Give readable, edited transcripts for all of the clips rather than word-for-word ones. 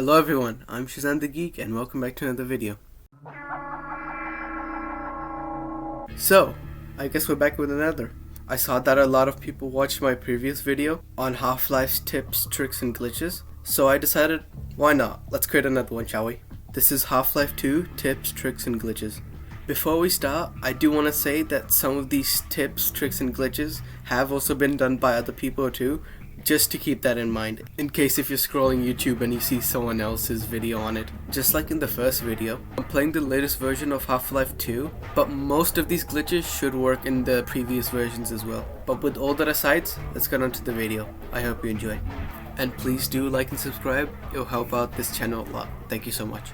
Hello everyone, I'm Shazan the Geek and welcome back to another video. So, I guess we're back with another. I saw that a lot of people watched my previous video on Half-Life's tips, tricks and glitches, so I decided, why not? Let's create another one, shall we? This is Half-Life 2 tips, tricks and glitches. Before we start, I do want to say that some of these tips, tricks and glitches have also been done by other people too, just to keep that in mind, in case if you're scrolling YouTube and you see someone else's video on it. Just like in the first video, I'm playing the latest version of Half-Life 2, but most of these glitches should work in the previous versions as well. But with all that aside, let's get on to the video. I hope you enjoy. And please do like and subscribe, it'll help out this channel a lot. Thank you so much.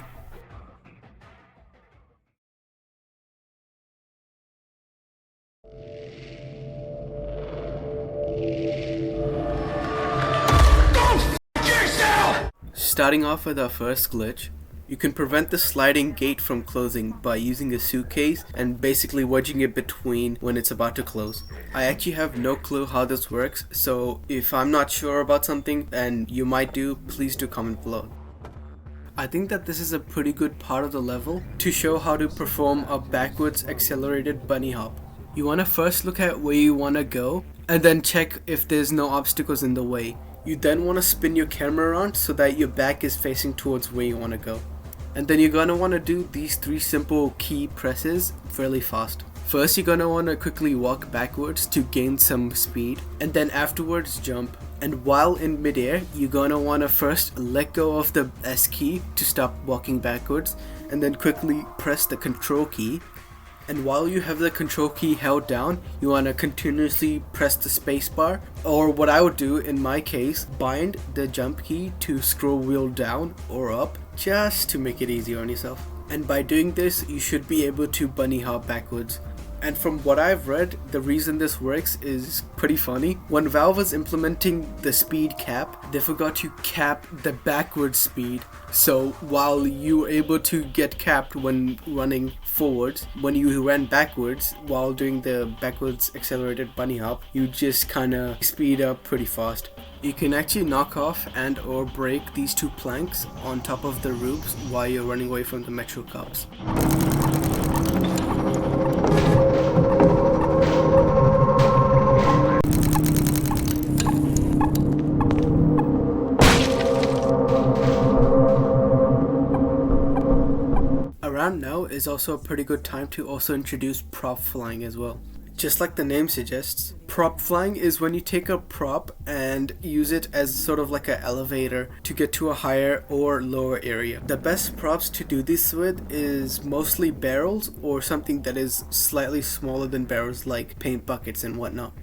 Starting off with our first glitch, you can prevent the sliding gate from closing by using a suitcase and basically wedging it between when it's about to close. I actually have no clue how this works, so if I'm not sure about something and you might do, please do comment below. I think that this is a pretty good part of the level to show how to perform a backwards accelerated bunny hop. You want to first look at where you want to go and then check if there's no obstacles in the way. You then want to spin your camera around so that your back is facing towards where you want to go. And then you're going to want to do these 3 simple key presses fairly fast. First, you're going to want to quickly walk backwards to gain some speed, and then afterwards jump. And while in midair, you're going to want to first let go of the S key to stop walking backwards, and then quickly press the control key. And while you have the control key held down, you want to continuously press the space bar, or what I would do in my case, bind the jump key to scroll wheel down or up, just to make it easier on yourself. And by doing this, you should be able to bunny hop backwards. And from what I've read, the reason this works is pretty funny. When Valve was implementing the speed cap, they forgot to cap the backward speed. So while you were able to get capped when running forwards, when you ran backwards while doing the backwards accelerated bunny hop, you just kinda speed up pretty fast. You can actually knock off and or break these 2 planks on top of the roofs while you're running away from the metro cops. Around now is also a pretty good time to also introduce prop flying as well. Just like the name suggests, prop flying is when you take a prop and use it as sort of like an elevator to get to a higher or lower area. The best props to do this with is mostly barrels or something that is slightly smaller than barrels, like paint buckets and whatnot.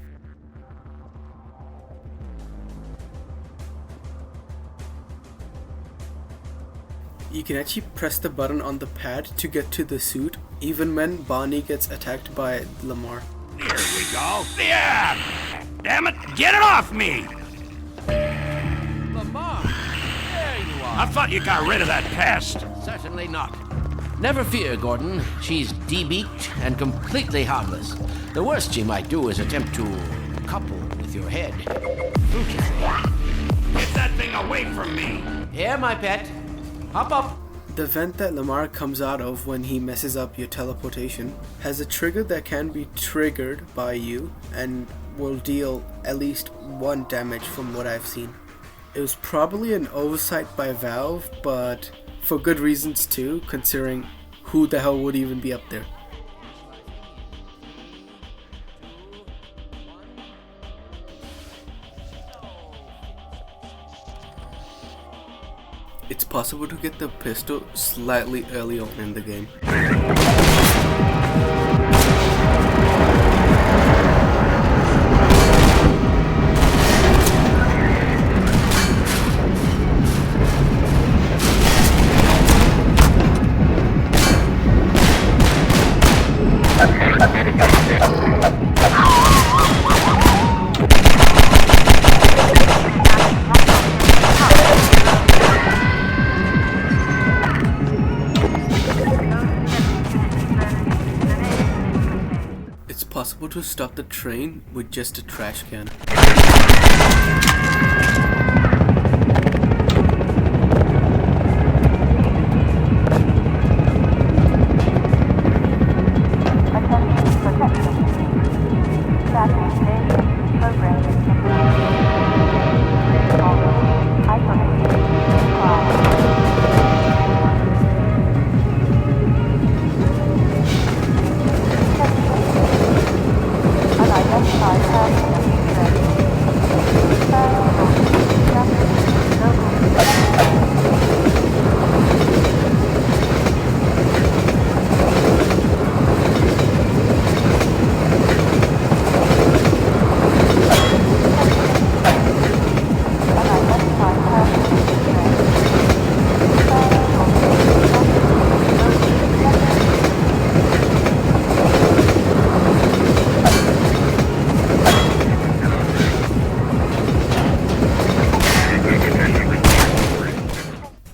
You can actually press the button on the pad to get to the suit, even when Bonnie gets attacked by Lamar. Here we go. Yeah! Damn it, get it off me! Lamar, there you are. I thought you got rid of that pest. Certainly not. Never fear, Gordon. She's debeaked and completely harmless. The worst she might do is attempt to couple with your head. Get that thing away from me! Here, my pet. Hop up. The vent that Lamar comes out of when he messes up your teleportation has a trigger that can be triggered by you and will deal at least 1 damage from what I've seen. It was probably an oversight by Valve, but for good reasons too, considering who the hell would even be up there. It's possible to get the pistol slightly early on in the game. Possible to stop the train with just a trash can.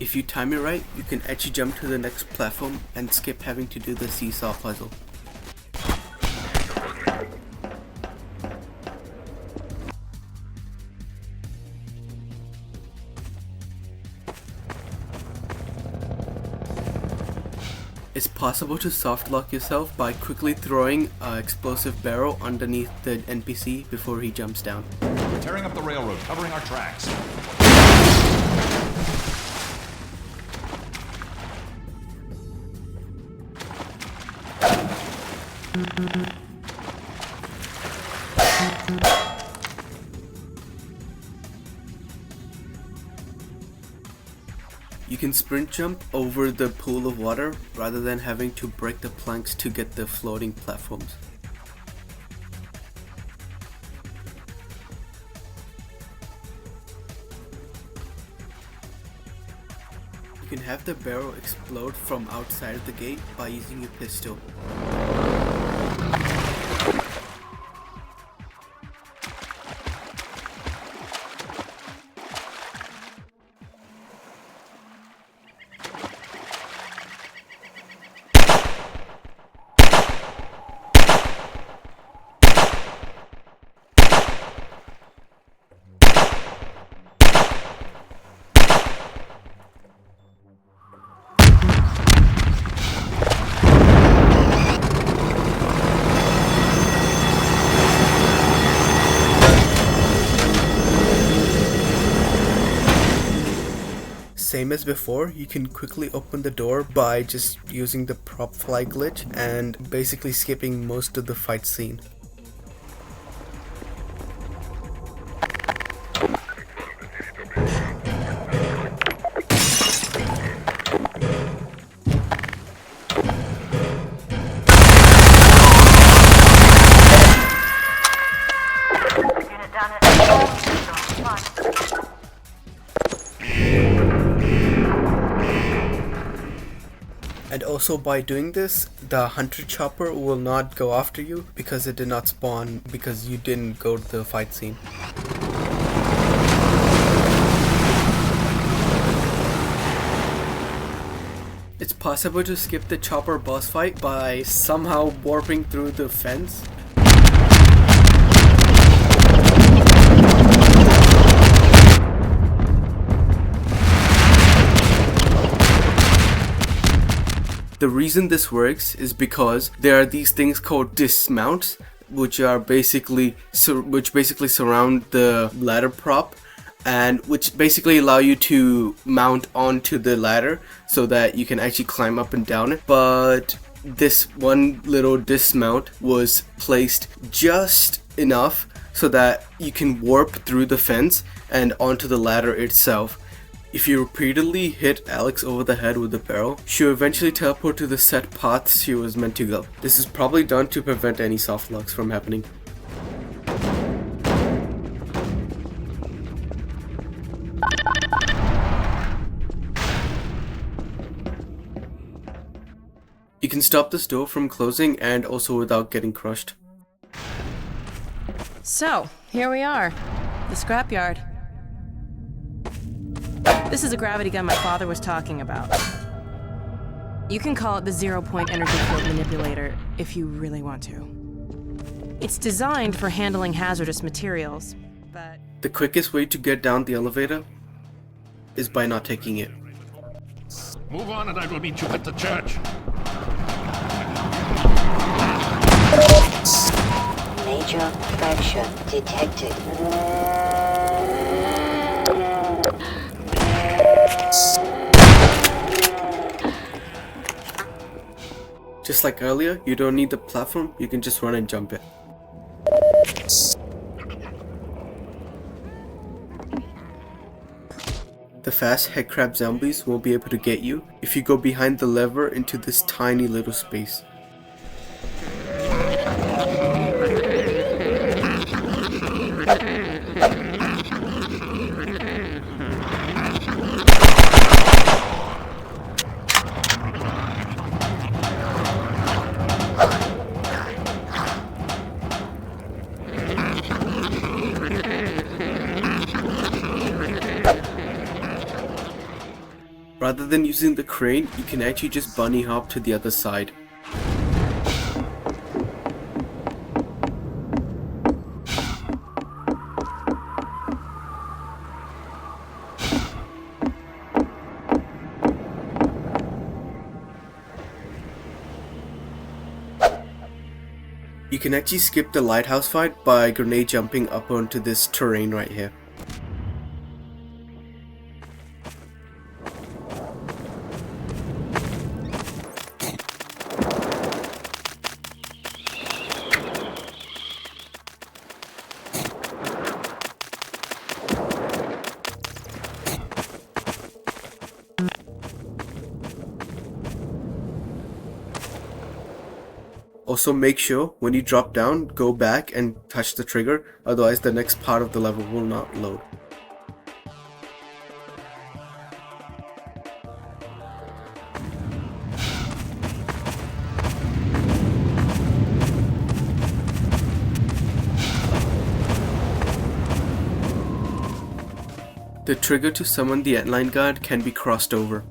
If you time it right, you can actually jump to the next platform and skip having to do the seesaw puzzle. It's possible to soft lock yourself by quickly throwing an explosive barrel underneath the NPC before he jumps down. We're tearing up the railroad, covering our tracks. You can sprint jump over the pool of water rather than having to break the planks to get the floating platforms. You can have the barrel explode from outside of the gate by using a pistol. Same as before, you can quickly open the door by just using the prop fly glitch and basically skipping most of the fight scene. And also by doing this, the hunter chopper will not go after you because it did not spawn because you didn't go to the fight scene. It's possible to skip the chopper boss fight by somehow warping through the fence. The reason this works is because there are these things called dismounts, which basically surround the ladder prop, and which basically allow you to mount onto the ladder so that you can actually climb up and down it. But this one little dismount was placed just enough so that you can warp through the fence and onto the ladder itself. If you repeatedly hit Alex over the head with the barrel, she'll eventually teleport to the set path she was meant to go. This is probably done to prevent any soft locks from happening. You can stop this door from closing and also without getting crushed. So, here we are. The scrapyard. This is a gravity gun my father was talking about. You can call it the zero-point energy field manipulator if you really want to. It's designed for handling hazardous materials, but... The quickest way to get down the elevator is by not taking it. Move on and I will meet you at the church. Major fracture detected. Just like earlier, you don't need the platform, you can just run and jump it. the fast headcrab zombies won't be able to get you if you go behind the lever into this tiny little space. Rather than using the crane, you can actually just bunny hop to the other side. You can actually skip the lighthouse fight by grenade jumping up onto this terrain right here. Also make sure when you drop down, go back and touch the trigger, otherwise the next part of the level will not load. The trigger to summon the antline guard can be crossed over.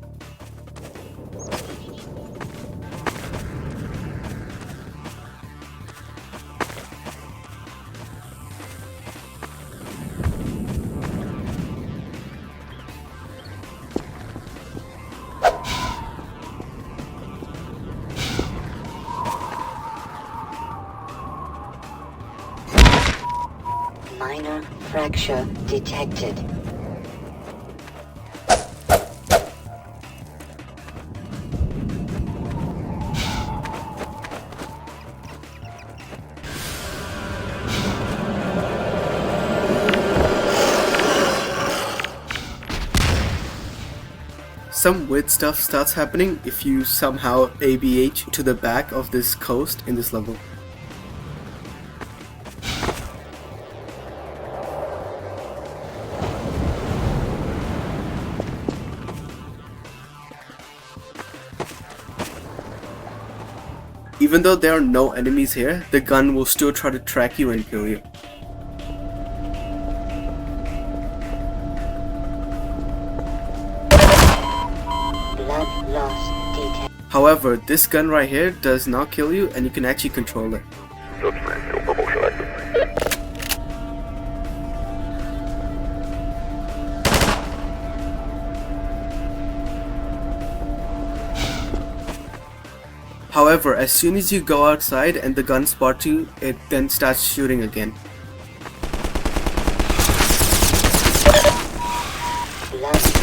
Minor fracture detected. Some weird stuff starts happening if you somehow ABH to the back of this coast in this level. Even though there are no enemies here, the gun will still try to track you and kill you. Blood loss detected. However, this gun right here does not kill you and you can actually control it. However, as soon as you go outside and the gun spots you, it then starts shooting again. Blood loss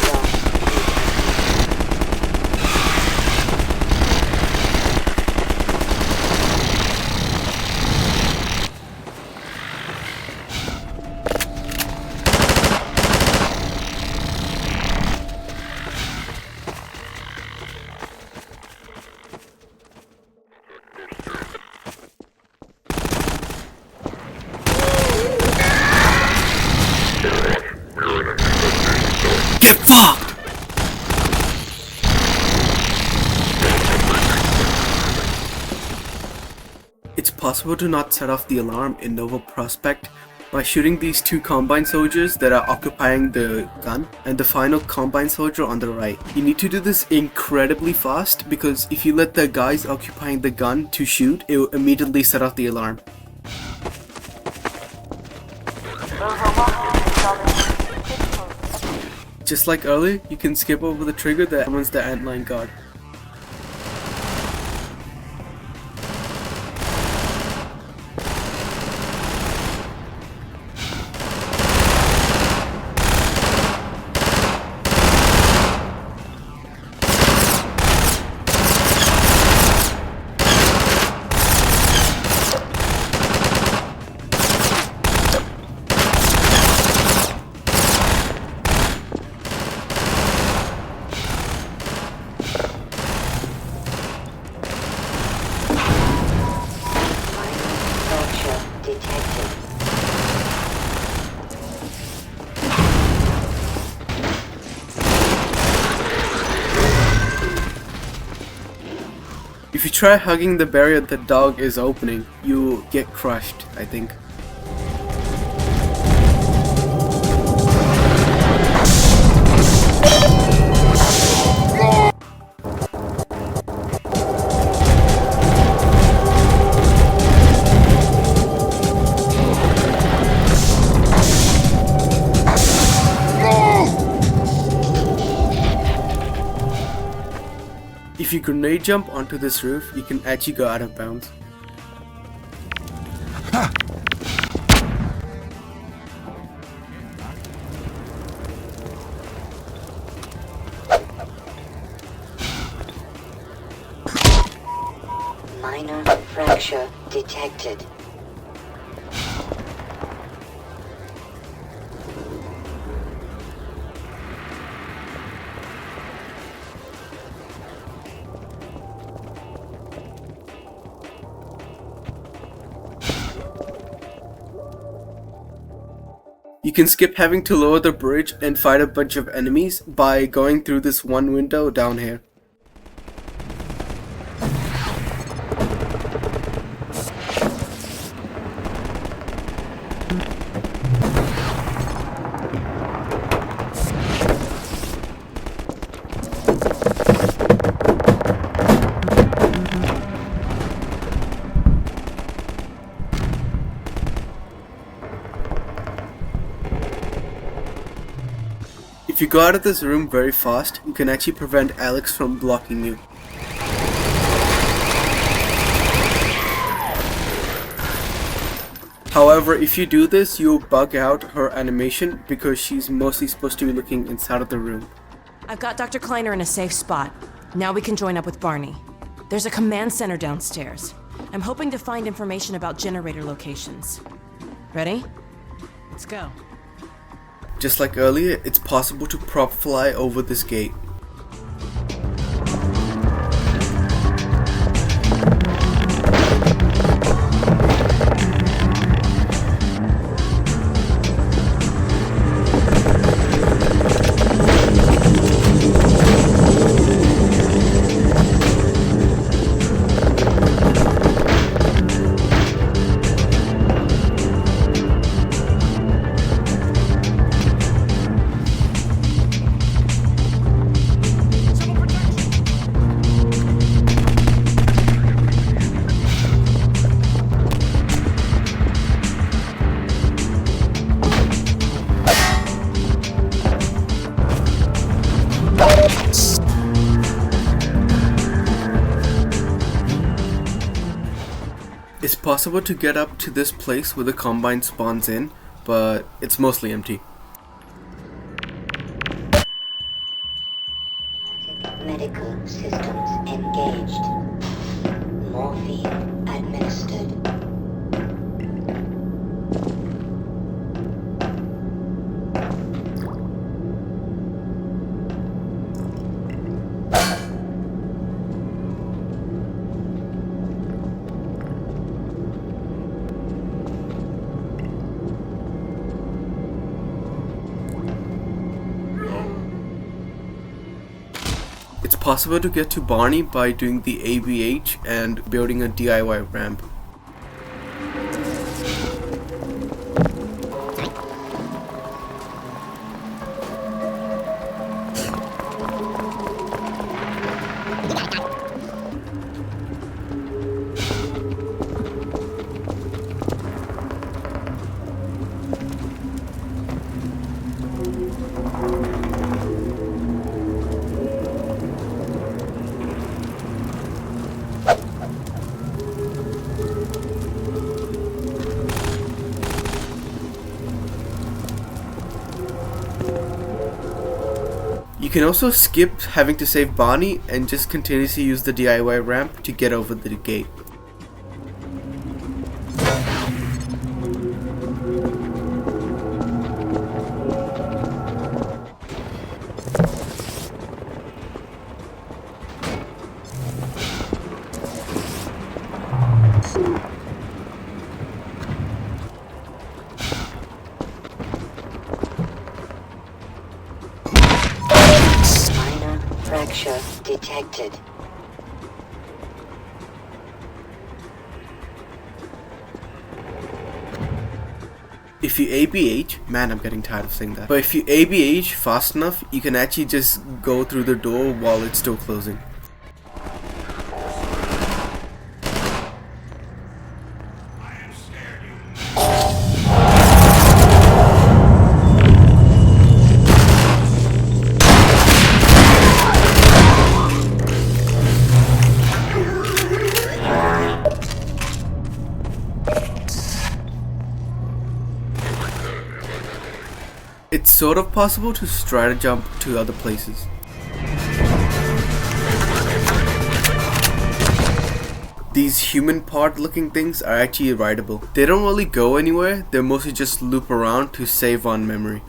Get fucked! It's possible to not set off the alarm in Nova Prospect by shooting these two Combine soldiers that are occupying the gun and the final Combine soldier on the right. You need to do this incredibly fast because if you let the guys occupying the gun to shoot, it will immediately set off the alarm. Just like earlier, you can skip over the trigger that summons the antline guard. detected. If you try hugging the barrier the dog is opening, you get crushed, I think. If you grenade jump onto this roof, you can actually go out of bounds. Minor fracture detected. You can skip having to lower the bridge and fight a bunch of enemies by going through this one window down here. If you go out of this room very fast, you can actually prevent Alex from blocking you. However, if you do this, you'll bug out her animation because she's mostly supposed to be looking inside of the room. I've got Dr. Kleiner in a safe spot. Now we can join up with Barney. There's a command center downstairs. I'm hoping to find information about generator locations. Ready? Let's go. Just like earlier, it's possible to prop fly over this gate. It's possible to get up to this place where the Combine spawns in, but it's mostly empty. Medical systems engaged. Morphine administered. It's possible to get to Barney by doing the ABH and building a DIY ramp. You can also skip having to save Bonnie and just continuously use the DIY ramp to get over the gate. fracture detected. If you ABH, man, I'm getting tired of saying that. But if you ABH fast enough, you can actually just go through the door while it's still closing. It's sort of possible to strata jump to other places. These human pod looking things are actually rideable. They don't really go anywhere, they mostly just loop around to save on memory.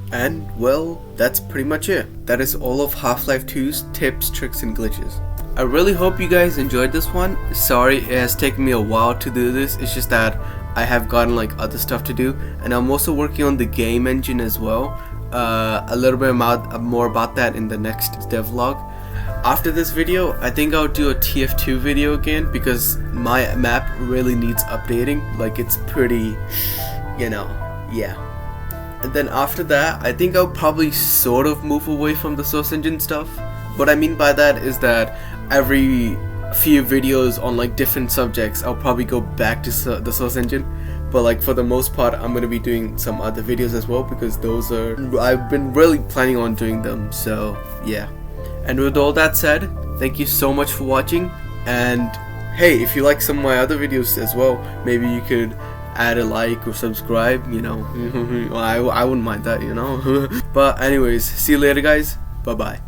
And well, that's pretty much it. That is all of Half-Life 2's tips, tricks, and glitches. I really hope you guys enjoyed this one. Sorry it has taken me a while to do this, it's just that I have gotten like other stuff to do, and I'm also working on the game engine as well. A little bit more about that in the next devlog. After this video, I think I'll do a TF2 video again because my map really needs updating. Like, it's pretty, you know, yeah. And then after that, I think I'll probably sort of move away from the source engine stuff. What I mean by that is that every few videos on like different subjects, I'll probably go back to the source engine. But like for the most part, I'm gonna be doing some other videos as well because those are, I've been really planning on doing them. So yeah. And with all that said, thank you so much for watching. And hey, if you like some of my other videos as well, maybe you could add a like or subscribe, you know. I wouldn't mind that, you know. But anyways, see you later guys, bye bye.